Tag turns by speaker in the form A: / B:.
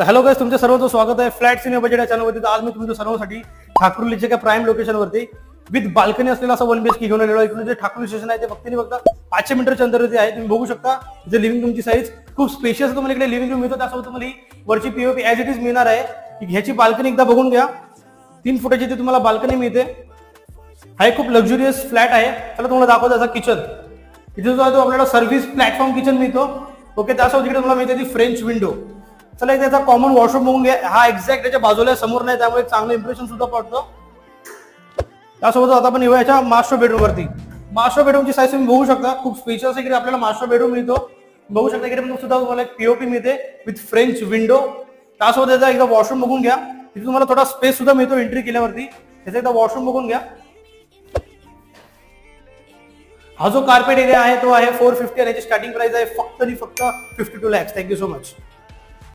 A: तर hello guys, तुमच्या सर्वांचं स्वागत आहे फ्लॅट सिने बजेट या चॅनलवरती. आज मी तुमच्या सर्वांसाठी ठाकुर्लीच्या एका प्राईम लोकेशनवरती विथ बाल्कनी असलेला असा 1 BHK घेऊन आलेलो आहे. इकडून जे ठाकुर्ली स्टेशन आहे ते फक्त आणि फक्त 500 मीटरच्या अंतरावरती आहे. तुम्ही बघू शकता जे लिव्हिंग रूमची साईज खूप स्पेशियस तुम्हाला इकडे लिव्हिंग रूम मिळतो. त्यासोबत तुम्हाला ही वरची पीओपी ऍज इट इज मिळणार आहे. ह्याची बाल्कनी एकदा बघून घ्या. 3 फुटाची ती तुम्हाला बाल्कनी मिळते. हा एक खूप लक्झुरियस फ्लॅट आहे. चला तुम्हाला दाखवतो त्याचा किचन. इथे जो आहे तो आपल्याला सर्व्हिस प्लॅटफॉर्म किचन मिळतो. ओके, त्यासोबत इकडे तुम्हाला मिळते ती फ्रेंच विंडो. चला एक त्याचा कॉमन वॉशरूम बघून घ्या. हा एक्झॅक्ट त्याच्या बाजूला समोर नाही, त्यामुळे चांगलं इम्प्रेशन सुद्धा पडतं. त्यासोबत आता आपण येऊया याच्या मास्टर बेडरूम वरती. मास्टर बेडरूमची साईज तुम्ही बघू शकता. खूप स्पेशियस इकडे आपल्याला मास्टर बेडरूम मिळतो. बघू शकता इकडे पण सुद्धा तुम्हाला एक पीओपी मिळते विथ फ्रेंच विंडो. त्यासोबत त्याचा एकदा वॉशरूम बघून घ्या. तिथे तुम्हाला थोडा स्पेस सुद्धा मिळतो एंट्री केल्यावरती. त्याचा एकदा वॉशरूम बघून घ्या. हा जो कार्पेट एरिया आहे तो आहे 450 आणि याची स्टार्टिंग प्राइस आहे फक्त आणि फक्त 52 lakhs. Thank you so much.